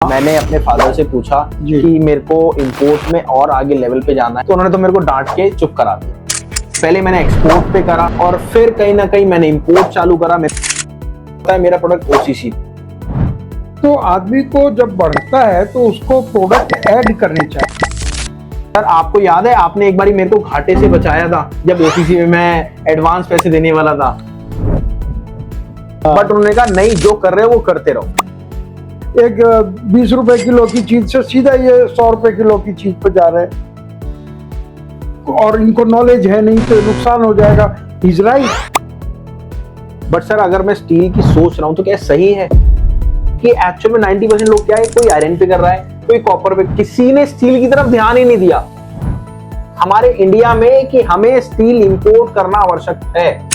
मैंने अपने फादर से पूछा कि मेरे को इंपोर्ट में और आगे लेवल पे जाना है, तो उन्होंने तो मेरे को डांट के चुप करा दिया। पहले मैंने एक्सपोर्ट पे करा और फिर कहीं ना कहीं मैंने इंपोर्ट चालू करा। मेरा प्रोडक्ट ओसीसी। तो आदमी को जब बढ़ता है तो उसको प्रोडक्ट ऐड करने चाहिए। सर आपको याद है, आपने एक बारी मेरे को घाटे से बचाया था जब ओसीसी में मैं एडवांस पैसे देने वाला था, बट उन्होंने कहा नहीं, जो कर रहे हो वो करते रहो। एक 20 रुपए किलो की चीज से सीधा ये 100 रुपए किलो की चीज पे जा रहे हैं और इनको नॉलेज है नहीं तो नुकसान हो जाएगा। Is right. बट सर अगर मैं स्टील की सोच रहा हूँ तो क्या सही है कि एक्चुअल में 90% लोग क्या है, कोई आयरन पे कर रहा है, कोई कॉपर पे, किसी ने स्टील की तरफ ध्यान ही नहीं दिया हमारे इंडिया में कि हमें स्टील इंपोर्ट करना आवश्यक है।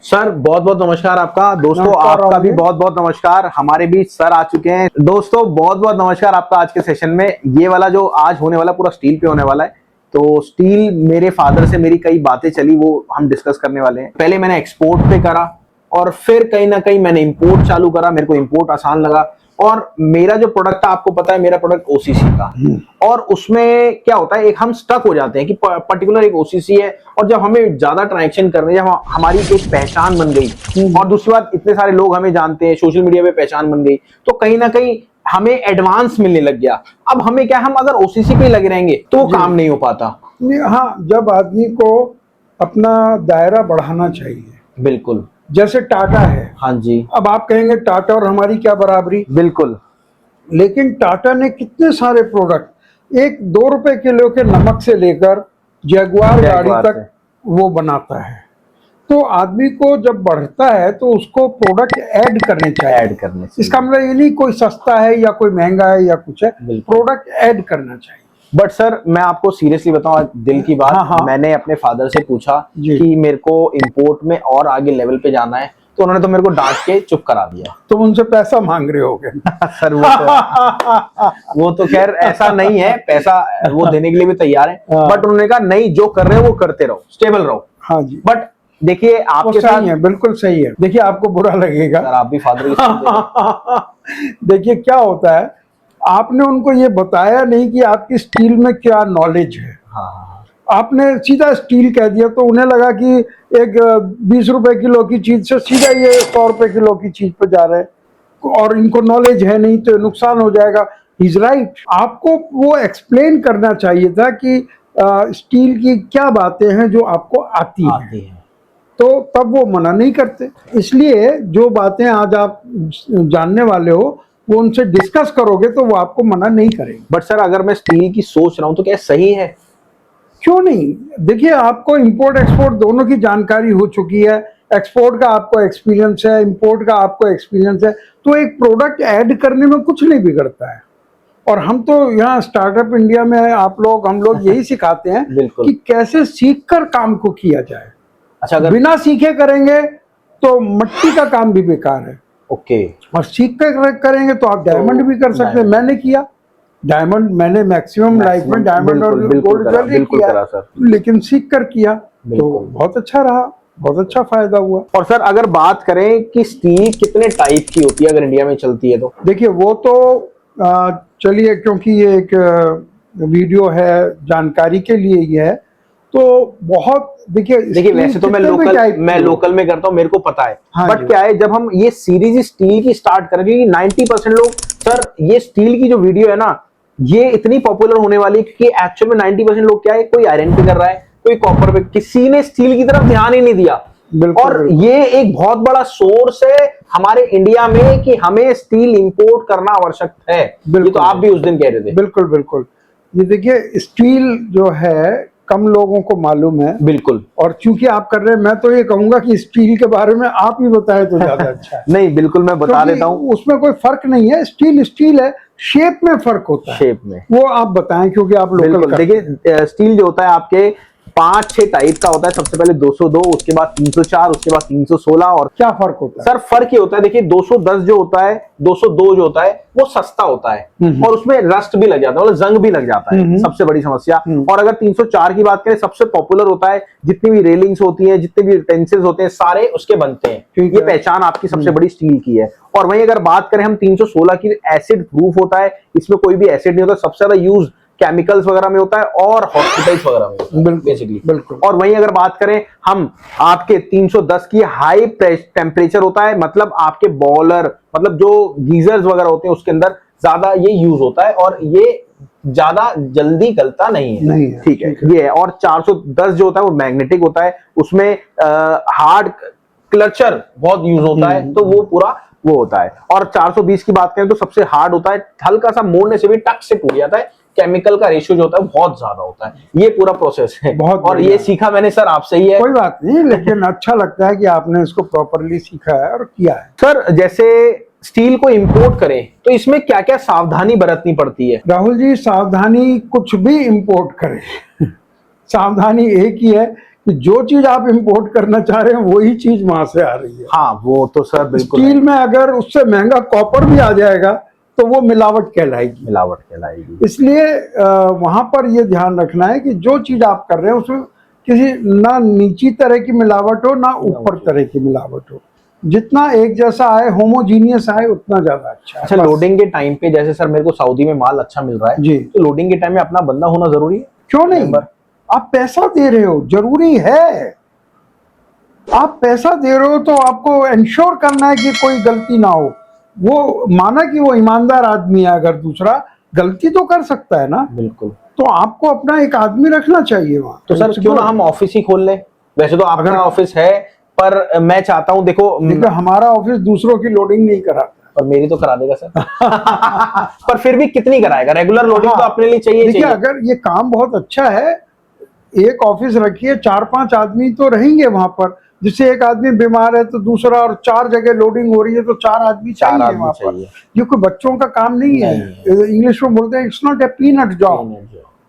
सर बहुत बहुत नमस्कार आपका। दोस्तों आपका भी बहुत बहुत नमस्कार। हमारे बीच सर आ चुके हैं। दोस्तों बहुत बहुत नमस्कार आपका। आज के सेशन में ये वाला जो आज होने वाला पूरा स्टील पे होने वाला है। तो स्टील, मेरे फादर से मेरी कई बातें चली, वो हम डिस्कस करने वाले हैं। पहले मैंने एक्सपोर्ट पे करा और फिर कहीं ना कहीं मैंने इंपोर्ट चालू करा। मेरे को इंपोर्ट आसान लगा और मेरा जो प्रोडक्ट था, आपको पता है मेरा प्रोडक्ट ओसीसी का, और उसमें क्या होता है, एक हम स्टक हो जाते हैं कि पर्टिकुलर एक ओसीसी है, और जब हमें ज्यादा ट्रांजैक्शन करने, जब हमारी एक पहचान बन गई और दूसरी बात इतने सारे लोग हमें जानते हैं, सोशल मीडिया पे पहचान बन गई, तो कहीं ना कहीं हमें एडवांस मिलने लग गया। अब हमें क्या, हम अगर ओसीसी पे लगे रहेंगे तो काम नहीं हो पाता। हाँ, जब आदमी को अपना दायरा बढ़ाना चाहिए। बिल्कुल। जैसे टाटा है। हाँ जी। अब आप कहेंगे टाटा और हमारी क्या बराबरी। बिल्कुल। लेकिन टाटा ने कितने सारे प्रोडक्ट, एक 2 रुपए किलो के नमक से लेकर जगुआर गाड़ी तक वो बनाता है। तो आदमी को जब बढ़ता है तो उसको प्रोडक्ट ऐड करने चाहिए। इसका मतलब ये नहीं कोई सस्ता है या कोई महंगा है या कुछ है, प्रोडक्ट ऐड करना चाहिए। बट सर मैं आपको सीरियसली बताऊं, दिल की बात, हाँ। मैंने अपने फादर से पूछा कि मेरे को इंपोर्ट में और आगे लेवल पे जाना है, तो उन्होंने तो मेरे को डांट के चुप करा दिया। तुम उनसे पैसा मांग रहे होगे। सर वो तो खैर ऐसा नहीं है, पैसा वो देने के लिए भी तैयार है, बट उन्होंने कहा नहीं, जो कर रहे हो वो करते रहो, स्टेबल रहो। हाँ जी। बट देखिए आपके साथ है, बिल्कुल सही है। देखिए आपको बुरा लगेगा सर, आप भी फादर की देखिए क्या होता है, आपने उनको ये बताया नहीं कि आपकी स्टील में क्या नॉलेज है। हाँ। आपने सीधा स्टील कह दिया तो उन्हें लगा कि एक 20 रुपए किलो की चीज से सीधा ये 100 रुपए किलो की चीज पे जा रहे हैं और इनको नॉलेज है नहीं तो नुकसान हो जाएगा। Is right. आपको वो एक्सप्लेन करना चाहिए था कि स्टील की क्या बातें हैं जो आपको आती हैं। तो तब वो मना नहीं करते। इसलिए जो बातें आज आप जानने वाले हो वो उनसे डिस्कस करोगे तो वो आपको मना नहीं करेंगे। बट सर अगर मैं स्टील की सोच रहा हूँ तो क्या सही है? क्यों नहीं। देखिए आपको इंपोर्ट एक्सपोर्ट दोनों की जानकारी हो चुकी है। एक्सपोर्ट का आपको एक्सपीरियंस है, इंपोर्ट का आपको एक्सपीरियंस है, तो एक प्रोडक्ट ऐड करने में कुछ नहीं बिगड़ता है। और हम तो यहाँ स्टार्टअप इंडिया में हम लोग यही सिखाते हैं कि कैसे सीखकर काम को किया जाए। अच्छा, अगर बिना सीखे करेंगे तो मिट्टी का काम भी बेकार है। ओके। और सीख कर करेंगे तो आप डायमंड भी कर सकते हैं। मैंने किया डायमंड, मैंने मैक्सिमम लाइफ में डायमंड और गोल्ड ज्वेलरी किया, लेकिन सीख कर किया तो बहुत अच्छा रहा, बहुत अच्छा फायदा हुआ। और सर अगर बात करें कि स्टील कितने टाइप की होती है अगर इंडिया में चलती है तो? देखिए वो तो चलिए, क्योंकि ये एक वीडियो है, जानकारी के लिए ही है, तो बहुत देखिए वैसे तो मैं लोकल में करता हूँ, मेरे को पता है। हाँ, बट क्या है, जब हम ये सीरीज स्टील की स्टार्ट करेंगे, 90% लोग, सर ये स्टील की जो वीडियो है ना, ये इतनी पॉपुलर होने वाली है क्योंकि एक्चुअल में 90% लोग क्या है, कोई आयरन पे कर रहा है, कोई कॉपर पे, किसी ने स्टील की तरफ ध्यान ही नहीं दिया। और ये एक बहुत बड़ा सोर्स है हमारे इंडिया में कि हमें स्टील इंपोर्ट करना आवश्यक है। ये तो आप भी उस दिन कह रहे थे। बिल्कुल बिल्कुल। ये देखिए स्टील जो है कम लोगों को मालूम है। बिल्कुल। और चूंकि आप कर रहे हैं, मैं तो ये कहूंगा कि स्टील के बारे में आप ही बताएं तो ज्यादा अच्छा है। नहीं बिल्कुल, मैं बता देता हूँ। उसमें कोई फर्क नहीं है, स्टील स्टील है, शेप में फर्क होता है। शेप में वो आप बताएं क्योंकि आप लोकल। देखिए स्टील जो होता है आपके 5-6 टाइप का होता है। सबसे पहले 202, उसके बाद 304, उसके बाद 316। और क्या फर्क होता है? सर फर्क ये होता है, देखिए 210 जो होता है, 202 जो होता है वो सस्ता होता है और उसमें रस्ट भी लग जाता है, मतलब जंग भी लग जाता है, सबसे बड़ी समस्या। और अगर 304 की बात करें, सबसे पॉपुलर होता है, जितनी भी रेलिंग्स होती हैं, जितने भी यूटेंसिल्स होते हैं, सारे उसके बनते हैं। ये पहचान आपकी सबसे बड़ी स्टील की है। और वहीं अगर बात करें हम 316 की, एसिड प्रूफ होता है, इसमें कोई भी एसिड नहीं होता, सबसे ज्यादा यूज केमिकल्स वगैरह में होता है और हॉस्पिटल्स वगैरह में होता है बेसिकली। बिल्कुल। और वहीं अगर बात करें हम आपके 310 की, हाई टेम्परेचर होता है, मतलब आपके बॉयलर, मतलब जो गीजर्स वगैरह होते हैं उसके अंदर ज्यादा ये यूज होता है और ये ज्यादा जल्दी गलता नहीं है। ठीक है, ये है। और 410 जो होता है वो मैग्नेटिक होता है, उसमें हार्ड क्लचर बहुत यूज होता है, तो वो पूरा वो होता है। और 420 की बात करें तो सबसे हार्ड होता है, हल्का सा मोड़ने से भी टक से टूट जाता है। केमिकल का रेशियो जो होता है बहुत ज्यादा होता है। ये पूरा प्रोसेस है बहुत, और ये सीखा मैंने सर आपसे ही है। कोई बात नहीं, लेकिन अच्छा लगता है कि आपने इसको प्रॉपरली सीखा है और किया है। सर जैसे स्टील को इंपोर्ट करें तो इसमें क्या क्या सावधानी बरतनी पड़ती है? राहुल जी, सावधानी कुछ भी इंपोर्ट करें सावधानी एक ही है कि जो चीज आप इंपोर्ट करना चाह रहे हैं वही चीज वहां से आ रही है। हाँ वो तो सर बिल्कुल। स्टील में अगर उससे महंगा कॉपर भी आ जाएगा तो वो मिलावट कहलाएगी। मिलावट कहलाएगी। इसलिए वहां पर ये ध्यान रखना है कि जो चीज आप कर रहे हैं उसमें किसी ना नीची तरह की मिलावट हो ना ऊपर तरह की मिलावट हो। जितना एक जैसा आए, होमोजीनियस आए, उतना ज्यादा अच्छा है। अच्छा, लोडिंग के टाइम पे जैसे सर मेरे को सऊदी में माल अच्छा मिल रहा है जी, तो लोडिंग के टाइम में अपना बंदा होना जरूरी है? क्यों नहीं? आप पैसा दे रहे हो, जरूरी है। आप पैसा दे रहे हो तो आपको इंश्योर करना है कि कोई गलती ना हो। वो माना कि वो ईमानदार आदमी है, अगर दूसरा गलती तो कर सकता है ना। बिल्कुल। तो आपको अपना एक आदमी रखना चाहिए वहां। तो सर क्यों ना हम ऑफिस ही खोल लें? वैसे तो आपका ऑफिस है, पर मैं चाहता हूं, देखो हमारा ऑफिस दूसरों की लोडिंग नहीं कराता, और मेरी तो करा देगा सर पर फिर भी कितनी कराएगा? रेगुलर लोडिंग तो अपने लिए चाहिए। देखिए, अगर ये काम बहुत अच्छा है, एक ऑफिस रखिए, 4-5 आदमी तो रहेंगे वहां पर। जिससे एक आदमी बीमार है तो दूसरा, और 4 जगह लोडिंग हो रही है तो 4 आदमी चाहिए वहां पर। ये कोई बच्चों का काम नहीं है। इंग्लिश में बोलते हैं it's not a peanut job.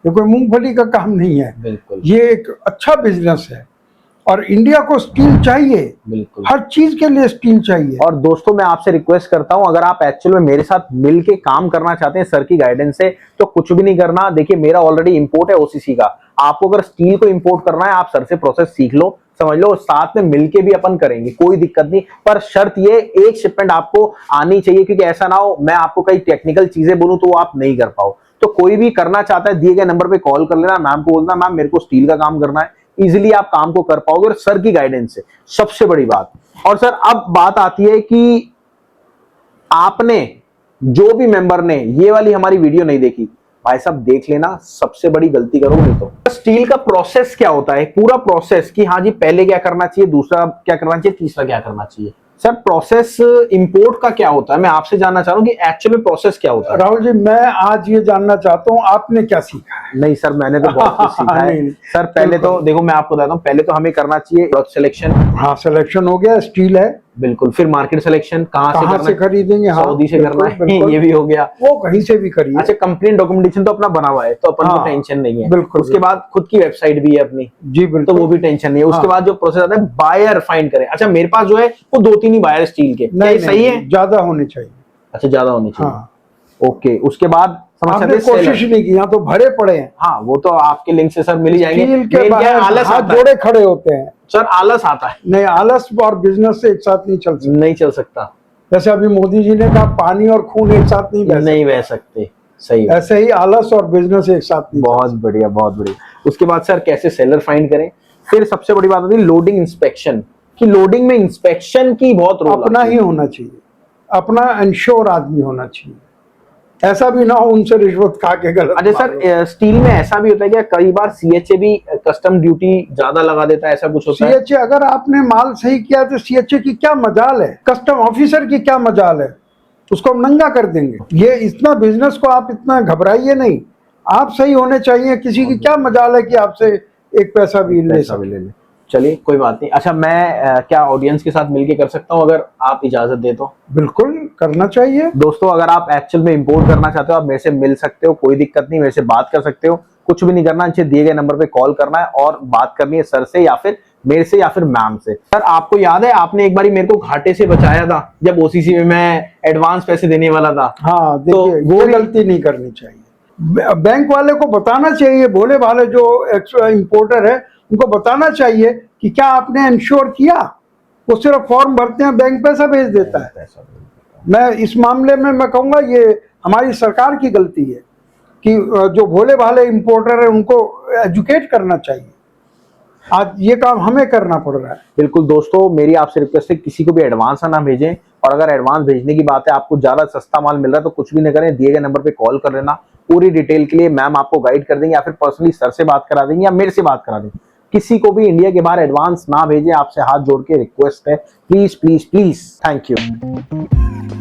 ये कोई मूंगफली का काम नहीं है। बिल्कुल। ये एक अच्छा बिजनेस है और इंडिया को स्टील चाहिए। बिल्कुल, हर चीज के लिए स्टील चाहिए। और दोस्तों मैं आपसे रिक्वेस्ट करता हूं, अगर आप एक्चुअल में मेरे साथ मिलके काम करना चाहते हैं सर की गाइडेंस से, तो कुछ भी नहीं करना। देखिए मेरा ऑलरेडी इंपोर्ट है ओसीसी का। आपको अगर स्टील को इंपोर्ट करना है, आप सर से प्रोसेस सीख लो, समझ लो, साथ में मिलके भी अपन करेंगे, कोई दिक्कत नहीं। पर शर्त ये, एक शिपमेंट आपको आनी चाहिए, क्योंकि ऐसा ना हो मैं आपको कई टेक्निकल चीजें बोलूं तो वो आप नहीं कर पाओ। तो कोई भी करना चाहता है, दिए गए नंबर पे कॉल कर लेना, मैम को बोलना मैम मेरे को स्टील का काम करना है। इजीली आप काम को कर पाओगे और सर की गाइडेंस से, सबसे बड़ी बात। और सर अब बात आती है कि आपने, जो भी मेंबर ने ये वाली हमारी वीडियो नहीं देखी, भाई साहब देख लेना, सबसे बड़ी गलती करोगे नहीं तो। स्टील का प्रोसेस क्या होता है, पूरा प्रोसेस, कि हाँ जी पहले क्या करना चाहिए, दूसरा क्या करना चाहिए, तीसरा क्या करना चाहिए। सर प्रोसेस इंपोर्ट का क्या होता है, मैं आपसे जानना चाह रहा हूँ कि एक्चुअली में प्रोसेस क्या होता है। राहुल जी, मैं आज ये जानना चाहता हूँ आपने क्या सीखा है। नहीं सर, मैंने तो बहुत कुछ सीखा है सर। पहले तो देखो मैं आपको बताता हूँ, पहले तो हमें करना चाहिए प्रोडक्ट सिलेक्शन। हाँ, सिलेक्शन हो गया, स्टील है। बिल्कुल। फिर मार्केट सिलेक्शन, कहाँ से खरीदेंगे। हाँ, सऊदी से करना है, ये भी हो गया। वो कहीं से भी करिए। अच्छा, कंप्लेंट डॉक्यूमेंटेशन तो अपना बना हुआ है, तो अपन को टेंशन नहीं है। बिल्कुल। उसके बाद खुद की वेबसाइट भी है अपनी, जी बिल्कुल, तो वो भी टेंशन नहीं है। उसके बाद जो प्रोसेस आता है, बायर फाइंड करें। अच्छा, मेरे पास जो है वो 2-3 ही बायर स्टील के, नहीं सही है? ज्यादा होने चाहिए। अच्छा, ज्यादा होने चाहिए। हाँ। ओके, उसके बाद आपने कोशिश नहीं की, यहाँ तो भरे पड़े हैं। हाँ, वो तो आपके लिंक से सर मिल जाएंगे। स्टील के बाहर आलस हाथ आता जोड़े खड़े होते हैं सर, आलस आता है। नहीं, आलस और बिजनेस से एक साथ नहीं चल सकता। नहीं चल सकता। जैसे अभी मोदी जी ने कहा, पानी और खून एक साथ नहीं बह सकते। सही, ऐसे ही आलस और बिजनेस एक साथ नहीं। बहुत बढ़िया, बहुत बढ़िया। उसके बाद सर कैसे सेलर फाइंड करें। फिर सबसे बड़ी बात होती है लोडिंग इंस्पेक्शन, कि लोडिंग में इंस्पेक्शन की बहुत रोल अपना ही होना चाहिए, अपना इंश्योर आदमी होना चाहिए। ऐसा भी ना हो उनसे रिश्वत खा के गलत। अच्छा सर, स्टील में ऐसा भी होता है क्या, कई बार सीएचए भी कस्टम ड्यूटी ज्यादा लगा देता है, ऐसा कुछ होता है? सीएचए, अगर आपने माल सही किया तो सीएचए की क्या मजाल है, कस्टम ऑफिसर की क्या मजाल है, उसको हम नंगा कर देंगे। ये इतना बिजनेस को आप इतना घबराइए नहीं, आप सही होने चाहिए। किसी की क्या मजाल है कि आपसे एक पैसा भी ले सके। चलिए कोई बात नहीं। अच्छा, मैं क्या ऑडियंस के साथ मिलके कर सकता हूँ, अगर आप इजाजत दे तो? बिल्कुल करना चाहिए। दोस्तों, अगर आप एक्चुअल में इंपोर्ट करना चाहते हो, आप मेरे से मिल सकते हो, कोई दिक्कत नहीं, मेरे से बात कर सकते हो। कुछ भी नहीं करना, नीचे दिए गए नंबर पे कॉल करना है और बात करनी है सर से या फिर मेरे से या फिर मैम से। सर आपको याद है आपने एक बारी मेरे को घाटे से बचाया था जब ओसीसी में मैं एडवांस पैसे देने वाला था। हाँ तो देखिए, वो ये भी- गलती नहीं करनी चाहिए। बैंक वाले को बताना चाहिए, भोले भाले जो इंपोर्टर है उनको बताना चाहिए कि क्या आपने इंश्योर किया। वो सिर्फ फॉर्म भरते हैं, बैंक पैसा भेज देता है। मैं इस मामले में मैं कहूँगा ये हमारी सरकार की गलती है कि जो भोले भाले इंपोर्टर है उनको एजुकेट करना चाहिए। आज ये काम हमें करना पड़ रहा है। बिल्कुल दोस्तों, मेरी आपसे रिक्वेस्ट है किसी को भी एडवांस ना भेजें, और अगर एडवांस भेजने की बात है, आपको ज्यादा सस्ता माल मिल रहा है तो कुछ भी नहीं करें, दिए गए नंबर पे कॉल कर लेना। पूरी डिटेल के लिए मैम आपको गाइड कर देंगे या फिर पर्सनली सर से बात करा देंगे या मेरे से बात करा देंगे। किसी को भी इंडिया के बाहर एडवांस ना भेजें, आपसे हाथ जोड़ के रिक्वेस्ट है, please please please. Thank you.